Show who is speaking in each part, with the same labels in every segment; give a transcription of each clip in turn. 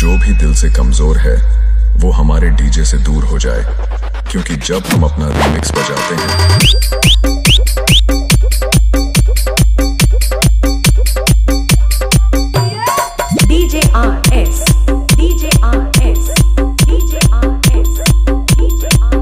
Speaker 1: जो भी दिल से कमजोर है वो हमारे डीजे से दूर हो जाए, क्योंकि जब हम अपना रिमिक्स बजाते हैं
Speaker 2: DJ RS, DJ RS, DJ RS, DJ RS.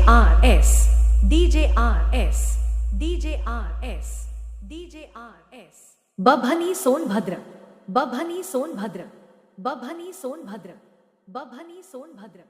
Speaker 2: RS, DJ RS, DJ RS, DJ RS. Babhani Sonbhadra, Babhani Sonbhadra, Babhani Sonbhadra, Babhani Sonbhadra.